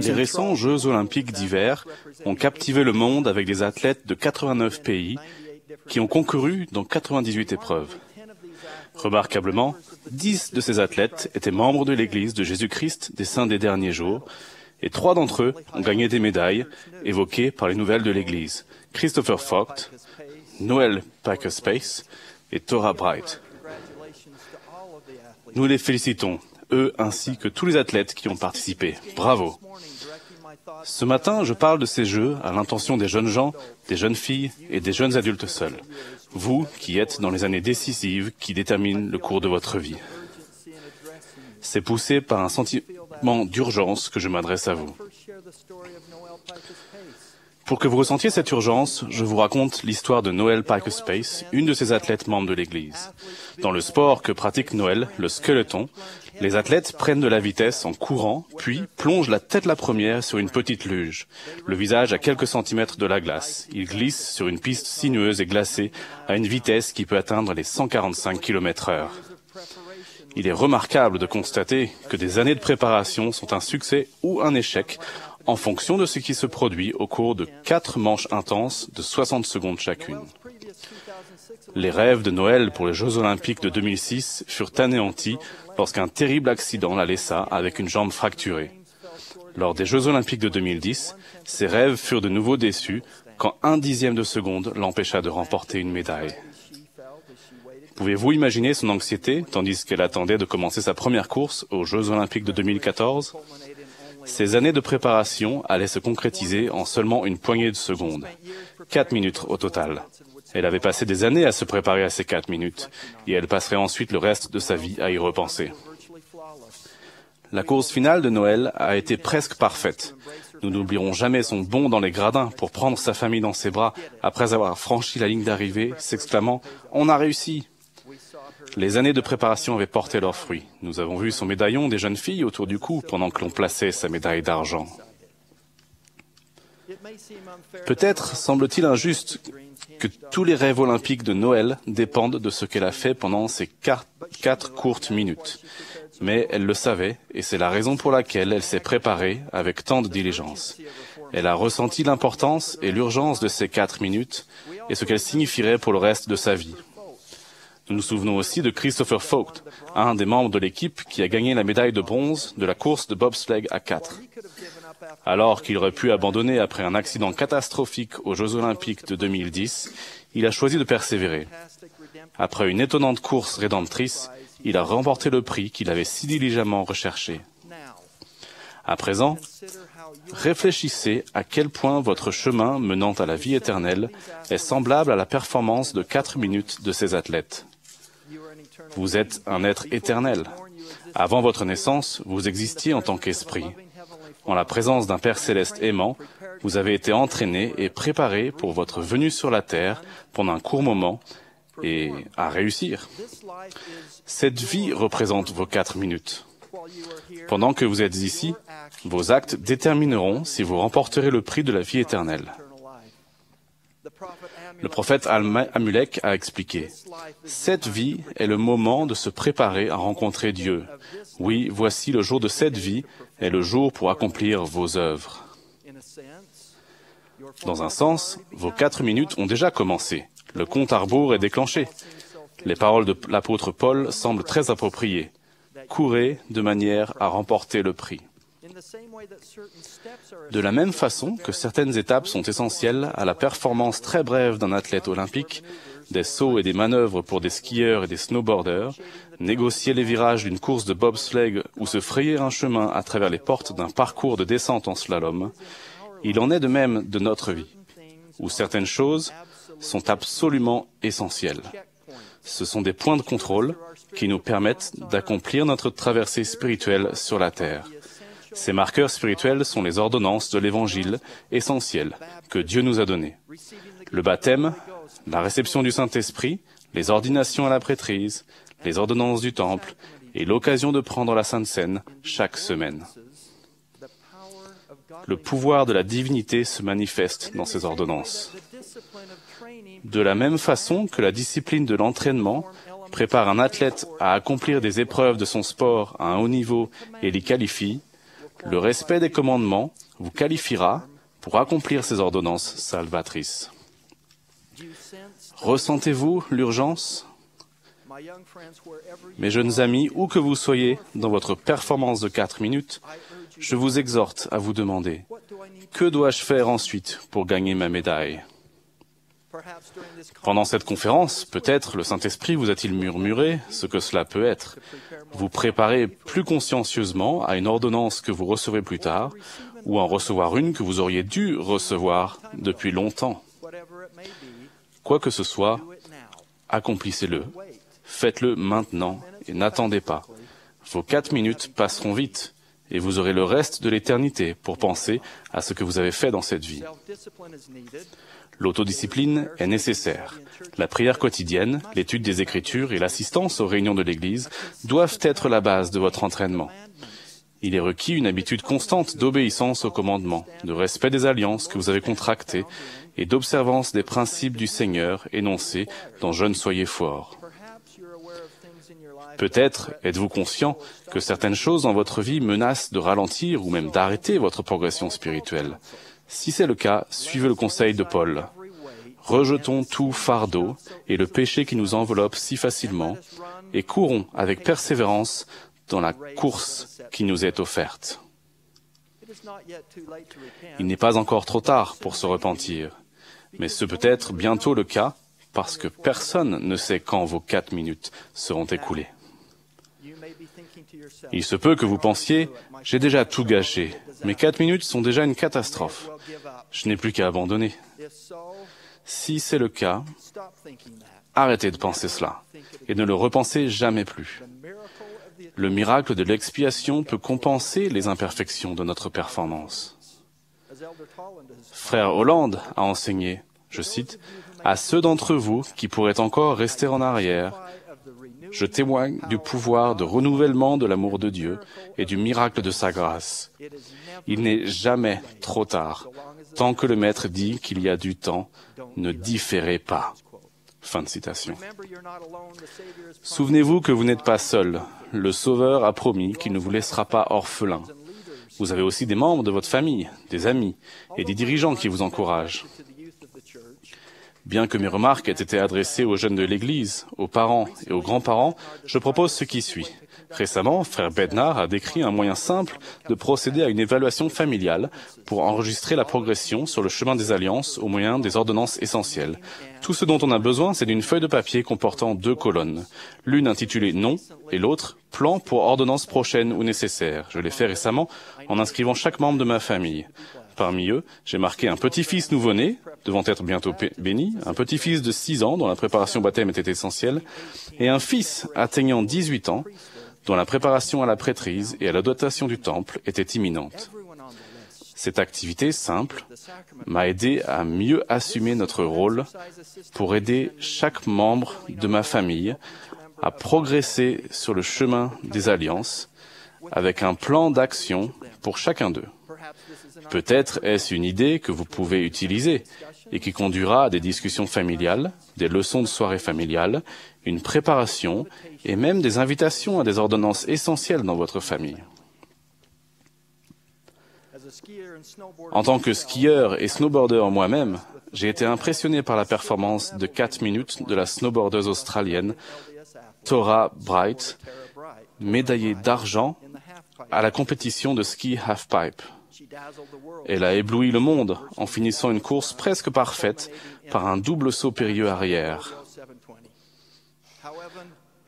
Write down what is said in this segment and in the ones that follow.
Les récents Jeux olympiques d'hiver ont captivé le monde avec des athlètes de 89 pays qui ont concouru dans 98 épreuves. Remarquablement, 10 de ces athlètes étaient membres de l'Église de Jésus-Christ des Saints des Derniers Jours, et 3 d'entre eux ont gagné des médailles évoquées par les nouvelles de l'Église: Christopher Vogt, Noel Packer-Space et Tora Bright. Nous les félicitons, eux ainsi que tous les athlètes qui ont participé. Bravo! Ce matin, je parle de ces Jeux à l'intention des jeunes gens, des jeunes filles et des jeunes adultes seuls. Vous qui êtes dans les années décisives qui déterminent le cours de votre vie. C'est poussé par un sentiment d'urgence que je m'adresse à vous. Pour que vous ressentiez cette urgence, je vous raconte l'histoire de Noel Packer-Space, une de ces athlètes membres de l'Église. Dans le sport que pratique Noel, le skeleton, les athlètes prennent de la vitesse en courant, puis plongent la tête la première sur une petite luge, le visage à quelques centimètres de la glace. Ils glissent sur une piste sinueuse et glacée à une vitesse qui peut atteindre les 145 km/h. Il est remarquable de constater que des années de préparation sont un succès ou un échec en fonction de ce qui se produit au cours de 4 manches intenses de 60 secondes chacune. Les rêves de Noël pour les Jeux Olympiques de 2006 furent anéantis lorsqu'un terrible accident la laissa avec une jambe fracturée. Lors des Jeux Olympiques de 2010, ses rêves furent de nouveau déçus quand 1/10 de seconde l'empêcha de remporter une médaille. Pouvez-vous imaginer son anxiété tandis qu'elle attendait de commencer sa première course aux Jeux Olympiques de 2014 ? Ces années de préparation allaient se concrétiser en seulement une poignée de secondes, 4 minutes au total. Elle avait passé des années à se préparer à ces 4 minutes, et elle passerait ensuite le reste de sa vie à y repenser. La course finale de Noël a été presque parfaite. Nous n'oublierons jamais son bond dans les gradins pour prendre sa famille dans ses bras après avoir franchi la ligne d'arrivée, s'exclamant « On a réussi !» Les années de préparation avaient porté leurs fruits. Nous avons vu son médaillon des jeunes filles autour du cou pendant que l'on plaçait sa médaille d'argent. Peut-être semble-t-il injuste que tous les rêves olympiques de Noël dépendent de ce qu'elle a fait pendant ces 4 courtes minutes. Mais elle le savait, et c'est la raison pour laquelle elle s'est préparée avec tant de diligence. Elle a ressenti l'importance et l'urgence de ces 4 minutes et ce qu'elles signifieraient pour le reste de sa vie. Nous nous souvenons aussi de Christopher Vogt, un des membres de l'équipe qui a gagné la médaille de bronze de la course de bobsleigh à 4. Alors qu'il aurait pu abandonner après un accident catastrophique aux Jeux Olympiques de 2010, il a choisi de persévérer. Après une étonnante course rédemptrice, il a remporté le prix qu'il avait si diligemment recherché. À présent, réfléchissez à quel point votre chemin menant à la vie éternelle est semblable à la performance de 4 minutes de ces athlètes. Vous êtes un être éternel. Avant votre naissance, vous existiez en tant qu'esprit. En la présence d'un Père céleste aimant, vous avez été entraîné et préparé pour votre venue sur la terre pendant un court moment et à réussir. Cette vie représente vos 4 minutes. Pendant que vous êtes ici, vos actes détermineront si vous remporterez le prix de la vie éternelle. Le prophète Amulek a expliqué « Cette vie est le moment de se préparer à rencontrer Dieu. Oui, voici le jour de cette vie est le jour pour accomplir vos œuvres. » Dans un sens, vos 4 minutes ont déjà commencé. Le compte à rebours est déclenché. Les paroles de l'apôtre Paul semblent très appropriées. Courez de manière à remporter le prix. De la même façon que certaines étapes sont essentielles à la performance très brève d'un athlète olympique, des sauts et des manœuvres pour des skieurs et des snowboarders, négocier les virages d'une course de bobsleigh ou se frayer un chemin à travers les portes d'un parcours de descente en slalom, il en est de même de notre vie, où certaines choses sont absolument essentielles. Ce sont des points de contrôle qui nous permettent d'accomplir notre traversée spirituelle sur la terre. Ces marqueurs spirituels sont les ordonnances de l'Évangile essentielles que Dieu nous a données. Le baptême, la réception du Saint-Esprit, les ordinations à la prêtrise, les ordonnances du Temple et l'occasion de prendre la Sainte Seine chaque semaine. Le pouvoir de la divinité se manifeste dans ces ordonnances. De la même façon que la discipline de l'entraînement prépare un athlète à accomplir des épreuves de son sport à un haut niveau et l'y qualifie, le respect des commandements vous qualifiera pour accomplir ces ordonnances salvatrices. Ressentez-vous l'urgence? Mes jeunes amis, où que vous soyez dans votre performance de 4 minutes, je vous exhorte à vous demander, que dois-je faire ensuite pour gagner ma médaille? Pendant cette conférence, peut-être le Saint-Esprit vous a-t-il murmuré ce que cela peut être. Vous préparez plus consciencieusement à une ordonnance que vous recevrez plus tard, ou en recevoir une que vous auriez dû recevoir depuis longtemps. Quoi que ce soit, accomplissez-le. Faites-le maintenant et n'attendez pas. Vos 4 minutes passeront vite et vous aurez le reste de l'éternité pour penser à ce que vous avez fait dans cette vie. L'autodiscipline est nécessaire. La prière quotidienne, l'étude des Écritures et l'assistance aux réunions de l'Église doivent être la base de votre entraînement. Il est requis une habitude constante d'obéissance aux commandements, de respect des alliances que vous avez contractées et d'observance des principes du Seigneur énoncés dans « Jeunes soyez forts ». Peut-être êtes-vous conscient que certaines choses dans votre vie menacent de ralentir ou même d'arrêter votre progression spirituelle. Si c'est le cas, suivez le conseil de Paul. Rejetons tout fardeau et le péché qui nous enveloppe si facilement et courons avec persévérance dans la course qui nous est offerte. Il n'est pas encore trop tard pour se repentir, mais ce peut être bientôt le cas parce que personne ne sait quand vos 4 minutes seront écoulées. Il se peut que vous pensiez « J'ai déjà tout gâché. Mes 4 minutes sont déjà une catastrophe. Je n'ai plus qu'à abandonner. » Si c'est le cas, arrêtez de penser cela et ne le repensez jamais plus. Le miracle de l'expiation peut compenser les imperfections de notre performance. Frère Holland a enseigné, je cite, « À ceux d'entre vous qui pourraient encore rester en arrière, je témoigne du pouvoir de renouvellement de l'amour de Dieu et du miracle de sa grâce. Il n'est jamais trop tard. Tant que le Maître dit qu'il y a du temps, ne différez pas. » Fin de citation. Souvenez-vous que vous n'êtes pas seul. Le Sauveur a promis qu'il ne vous laissera pas orphelin. Vous avez aussi des membres de votre famille, des amis et des dirigeants qui vous encouragent. Bien que mes remarques aient été adressées aux jeunes de l'Église, aux parents et aux grands-parents, je propose ce qui suit. Récemment, frère Bednar a décrit un moyen simple de procéder à une évaluation familiale pour enregistrer la progression sur le chemin des alliances au moyen des ordonnances essentielles. Tout ce dont on a besoin, c'est d'une feuille de papier comportant 2 colonnes. L'une intitulée « Non » et l'autre « Plan pour ordonnance prochaine ou nécessaire ». Je l'ai fait récemment en inscrivant chaque membre de ma famille. Parmi eux, j'ai marqué un petit-fils nouveau-né, devant être bientôt béni, un petit-fils de 6 ans dont la préparation au baptême était essentielle, et un fils atteignant 18 ans, dont la préparation à la prêtrise et à la dotation du temple était imminente. Cette activité simple m'a aidé à mieux assumer notre rôle pour aider chaque membre de ma famille à progresser sur le chemin des alliances avec un plan d'action pour chacun d'eux. Peut-être est-ce une idée que vous pouvez utiliser et qui conduira à des discussions familiales, des leçons de soirée familiales, une préparation et même des invitations à des ordonnances essentielles dans votre famille. En tant que skieur et snowboarder moi-même, j'ai été impressionné par la performance de 4 minutes de la snowboardeuse australienne Tara Bright, médaillée d'argent à la compétition de ski halfpipe. Elle a ébloui le monde en finissant une course presque parfaite par un double saut périlleux arrière.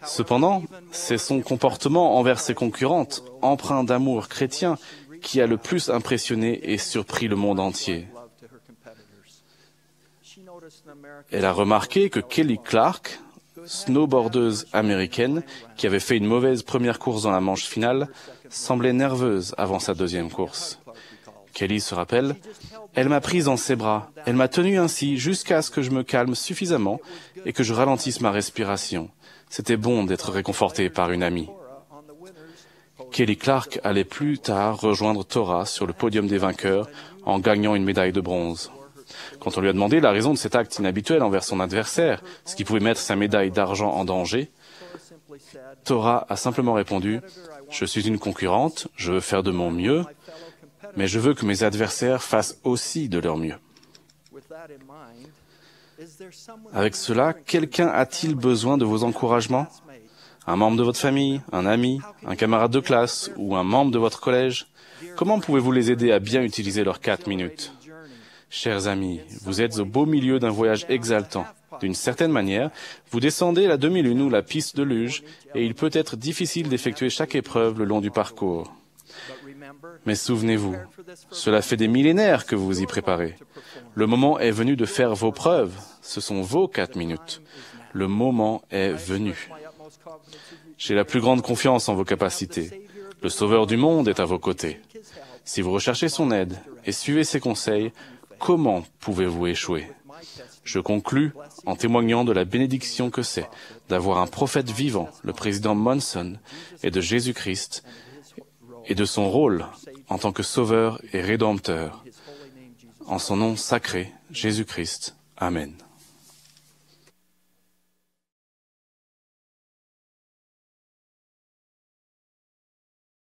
Cependant, c'est son comportement envers ses concurrentes, empreint d'amour chrétien, qui a le plus impressionné et surpris le monde entier. Elle a remarqué que Kelly Clark, snowboardeuse américaine, qui avait fait une mauvaise première course dans la manche finale, semblait nerveuse avant sa deuxième course. Kelly se rappelle, « Elle m'a prise dans ses bras, elle m'a tenue ainsi jusqu'à ce que je me calme suffisamment et que je ralentisse ma respiration. C'était bon d'être réconforté par une amie. » Kelly Clark allait plus tard rejoindre Tara sur le podium des vainqueurs en gagnant une médaille de bronze. Quand on lui a demandé la raison de cet acte inhabituel envers son adversaire, ce qui pouvait mettre sa médaille d'argent en danger, Torah a simplement répondu, « Je suis une concurrente, je veux faire de mon mieux, mais je veux que mes adversaires fassent aussi de leur mieux. » Avec cela, quelqu'un a-t-il besoin de vos encouragements? Un membre de votre famille, un ami, un camarade de classe ou un membre de votre collège? Comment pouvez-vous les aider à bien utiliser leurs 4 minutes? Chers amis, vous êtes au beau milieu d'un voyage exaltant. D'une certaine manière, vous descendez la demi-lune ou la piste de luge et il peut être difficile d'effectuer chaque épreuve le long du parcours. Mais souvenez-vous, cela fait des millénaires que vous vous y préparez. Le moment est venu de faire vos preuves. Ce sont vos 4 minutes. Le moment est venu. J'ai la plus grande confiance en vos capacités. Le Sauveur du monde est à vos côtés. Si vous recherchez son aide et suivez ses conseils, comment pouvez-vous échouer? Je conclus en témoignant de la bénédiction que c'est d'avoir un prophète vivant, le président Monson, et de Jésus-Christ, et de son rôle en tant que sauveur et rédempteur. En son nom sacré, Jésus-Christ. Amen.